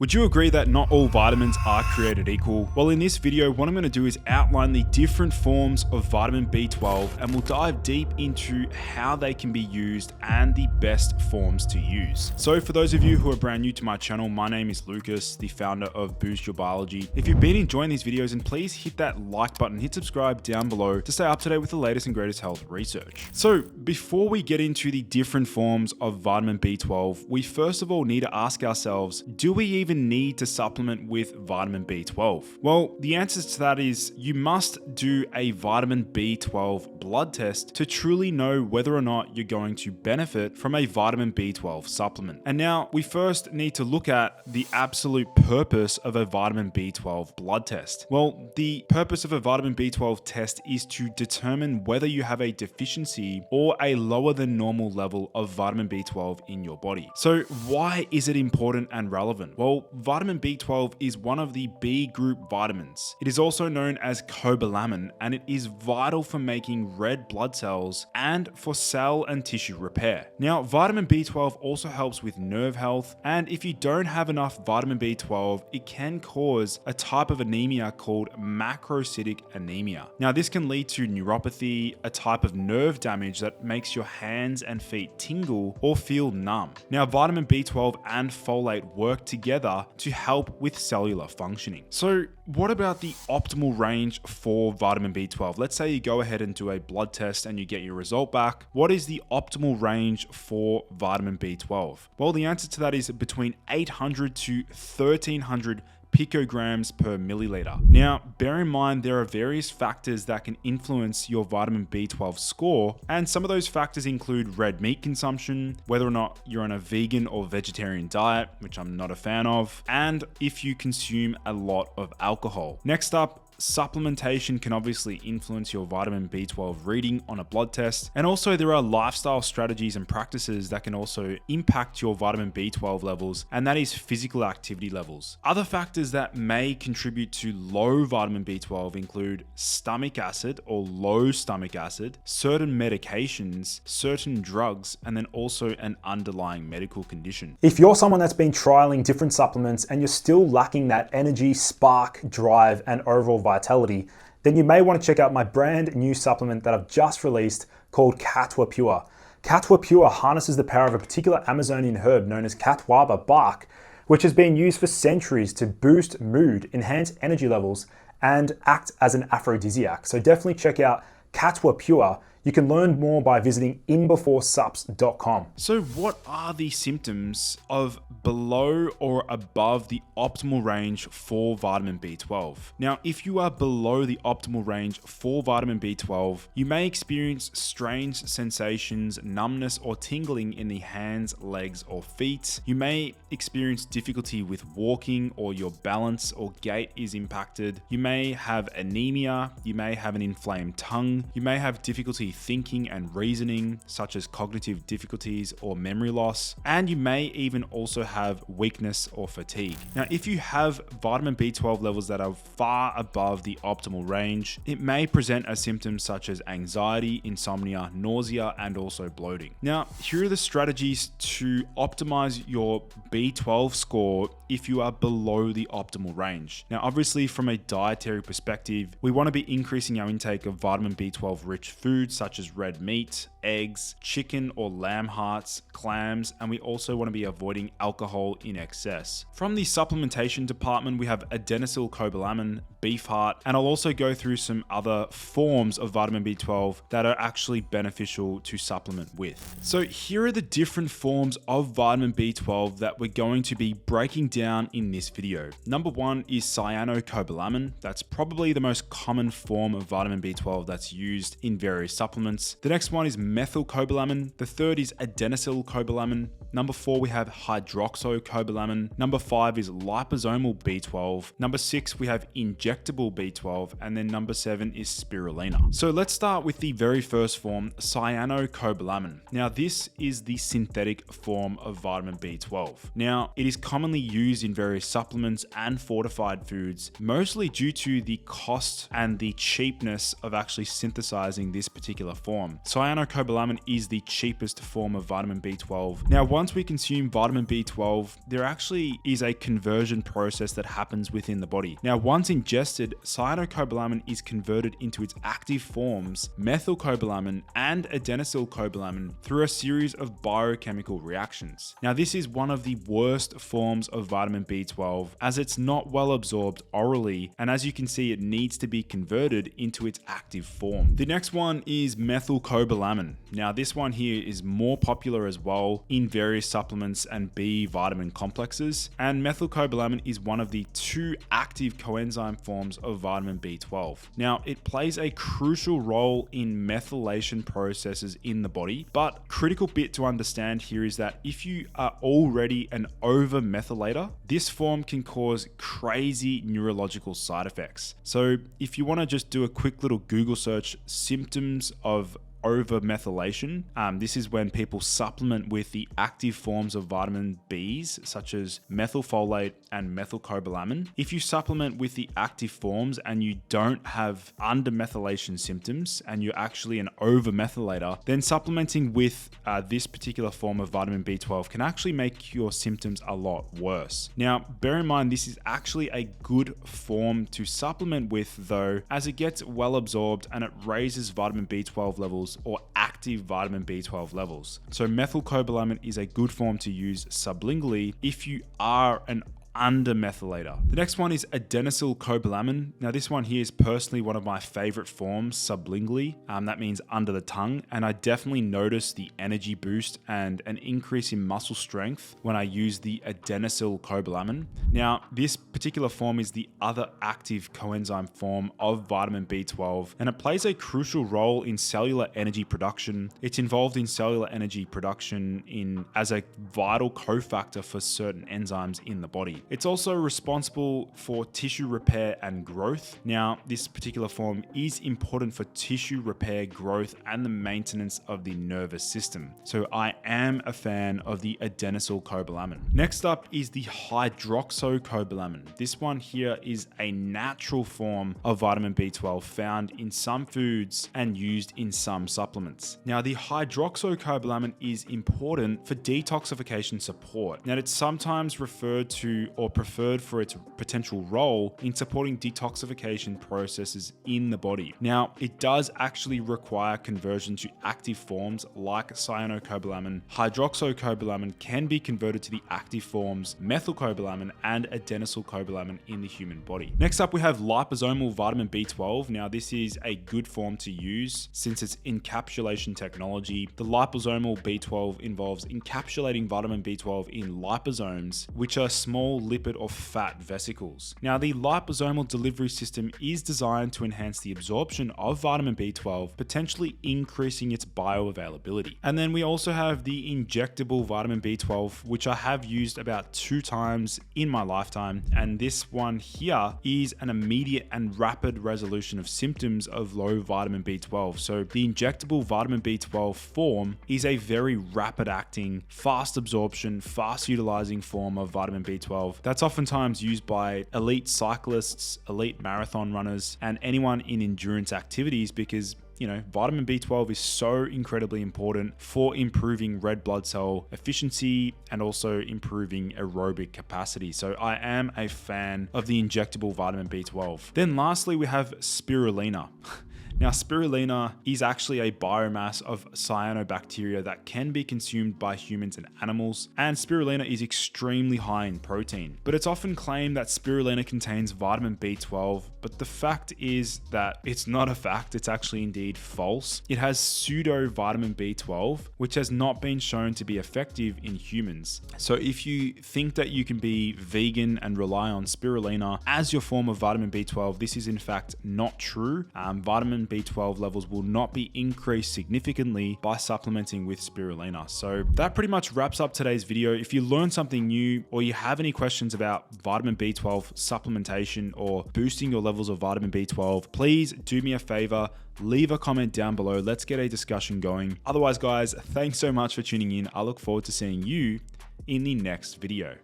Would you agree that not all vitamins are created equal? Well, in this video, what I'm going to do is outline the different forms of vitamin B12 and we'll dive deep into how they can be used and the best forms to use. So for those of you who are brand new to my channel, my name is Lucas, the founder of Boost Your Biology. If you've been enjoying these videos, and please hit that like button, hit subscribe down below to stay up to date with the latest and greatest health research. So before we get into the different forms of vitamin B12, we first of all need to ask ourselves, do we even need to supplement with vitamin B12? Well, the answer to that is you must do a vitamin B12 blood test to truly know whether or not you're going to benefit from a vitamin B12 supplement. And now we first need to look at the absolute purpose of a vitamin B12 blood test. Well, the purpose of a vitamin B12 test is to determine whether you have a deficiency or a lower than normal level of vitamin B12 in your body. So why is it important and relevant? Well, vitamin B12 is one of the B group vitamins. It is also known as cobalamin, and it is vital for making red blood cells and for cell and tissue repair. Now, vitamin B12 also helps with nerve health, and if you don't have enough vitamin B12, it can cause a type of anemia called macrocytic anemia. Now, this can lead to neuropathy, a type of nerve damage that makes your hands and feet tingle or feel numb. Now, vitamin B12 and folate work together to help with cellular functioning. So what about the optimal range for vitamin B12? Let's say you go ahead and do a blood test and you get your result back. What is the optimal range for vitamin B12? Well, the answer to that is between 800 to 1300 picograms per milliliter. Now, bear in mind there are various factors that can influence your vitamin B12 score, and some of those factors include red meat consumption, whether or not you're on a vegan or vegetarian diet, which I'm not a fan of, and if you consume a lot of alcohol. Next up, supplementation can obviously influence your vitamin B12 reading on a blood test. And also there are lifestyle strategies and practices that can also impact your vitamin B12 levels, and that is physical activity levels. Other factors that may contribute to low vitamin B12 include stomach acid or low stomach acid, certain medications, certain drugs, and then also an underlying medical condition. If you're someone that's been trialing different supplements and you're still lacking that energy, spark, drive, and overall vitality, then you may want to check out my brand new supplement that I've just released called Catwa Pure. Catwa Pure harnesses the power of a particular Amazonian herb known as Catawba bark, which has been used for centuries to boost mood, enhance energy levels, and act as an aphrodisiac. So definitely check out Catwa Pure. You can learn more by visiting inbeforesups.com. So what are the symptoms of below or above the optimal range for vitamin B12? Now, if you are below the optimal range for vitamin B12, you may experience strange sensations, numbness or tingling in the hands, legs or feet. You may experience difficulty with walking, or your balance or gait is impacted. You may have anemia. You may have an inflamed tongue. You may have difficulty thinking and reasoning, such as cognitive difficulties or memory loss, and you may even also have weakness or fatigue. Now, if you have vitamin B12 levels that are far above the optimal range, it may present as symptoms such as anxiety, insomnia, nausea, and also bloating. Now, here are the strategies to optimize your B12 score if you are below the optimal range. Now, obviously from a dietary perspective, we want to be increasing our intake of vitamin B12 rich foods such as red meat, eggs, chicken or lamb hearts, clams, and we also want to be avoiding alcohol in excess. From the supplementation department, we have adenosylcobalamin, beef heart, and I'll also go through some other forms of vitamin B12 that are actually beneficial to supplement with. So here are the different forms of vitamin B12 that we're going to be breaking down in this video. Number one is cyanocobalamin. That's probably the most common form of vitamin B12 that's used in various supplements. The next one is methylcobalamin. The third is adenosylcobalamin. Number 4, we have hydroxycobalamin. Number 5 is liposomal B12. Number 6, we have injectable B12. And then number 7 is spirulina. So let's start with the very first form, cyanocobalamin. Now, this is the synthetic form of vitamin B12. Now, it is commonly used in various supplements and fortified foods, mostly due to the cost and the cheapness of actually synthesizing this particular form. Cyanocobalamin is the cheapest form of vitamin B12. Now, once we consume vitamin B12, there actually is a conversion process that happens within the body. Now, once ingested, cyanocobalamin is converted into its active forms, methylcobalamin and adenosylcobalamin, through a series of biochemical reactions. Now, this is one of the worst forms of vitamin B12 as it's not well absorbed orally, and as you can see, it needs to be converted into its active form. The next one is methylcobalamin. Now, this one here is more popular as well in various supplements and B vitamin complexes, and methylcobalamin is one of the 2 active coenzyme forms of vitamin B12. Now, it plays a crucial role in methylation processes in the body, but critical bit to understand here is that if you are already an over methylator, this form can cause crazy neurological side effects. So if you want to just do a quick little Google search, symptoms of over methylation. This is when people supplement with the active forms of vitamin Bs, such as methylfolate and methylcobalamin. If you supplement with the active forms and you don't have undermethylation symptoms and you're actually an over methylator, then supplementing with this particular form of vitamin B12 can actually make your symptoms a lot worse. Now, bear in mind, this is actually a good form to supplement with though, as it gets well absorbed and it raises vitamin B12 levels or active vitamin B12 levels. So methylcobalamin is a good form to use sublingually if you are an undermethylator. The next one is adenosylcobalamin. Now, this one here is personally one of my favorite forms sublingually. That means under the tongue, and I definitely notice the energy boost and an increase in muscle strength when I use the adenosylcobalamin. Now, this particular form is the other active coenzyme form of vitamin B12, and it plays a crucial role in cellular energy production. It's involved in cellular energy production as a vital cofactor for certain enzymes in the body. It's also responsible for tissue repair and growth. Now, this particular form is important for tissue repair, growth, and the maintenance of the nervous system. So I am a fan of the adenosylcobalamin. Next up is the hydroxycobalamin. This one here is a natural form of vitamin B12 found in some foods and used in some supplements. Now, the hydroxycobalamin is important for detoxification support. Now, it's sometimes referred to or preferred for its potential role in supporting detoxification processes in the body. Now, it does actually require conversion to active forms like cyanocobalamin. Hydroxycobalamin can be converted to the active forms methylcobalamin and adenosylcobalamin in the human body. Next up, we have liposomal vitamin B12. Now, this is a good form to use since it's encapsulation technology. The liposomal B12 involves encapsulating vitamin B12 in liposomes, which are small lipid or fat vesicles. Now, the liposomal delivery system is designed to enhance the absorption of vitamin B12, potentially increasing its bioavailability. And then we also have the injectable vitamin B12, which I have used about 2 times in my lifetime. And this one here is an immediate and rapid resolution of symptoms of low vitamin B12. So the injectable vitamin B12 form is a very rapid acting, fast absorption, fast utilizing form of vitamin B12 that's oftentimes used by elite cyclists, elite marathon runners, and anyone in endurance activities because vitamin B12 is so incredibly important for improving red blood cell efficiency and also improving aerobic capacity. So I am a fan of the injectable vitamin B12. Then lastly, we have spirulina. Now, spirulina is actually a biomass of cyanobacteria that can be consumed by humans and animals, and spirulina is extremely high in protein. But it's often claimed that spirulina contains vitamin B12, but the fact is that it's not a fact, it's actually indeed false. It has pseudo vitamin B12, which has not been shown to be effective in humans. So if you think that you can be vegan and rely on spirulina as your form of vitamin B12, this is in fact not true. Vitamin B12 levels will not be increased significantly by supplementing with spirulina. So that pretty much wraps up today's video. If you learned something new or you have any questions about vitamin B12 supplementation or boosting your levels of vitamin B12, please do me a favor, leave a comment down below. Let's get a discussion going. Otherwise, guys, thanks so much for tuning in. I look forward to seeing you in the next video.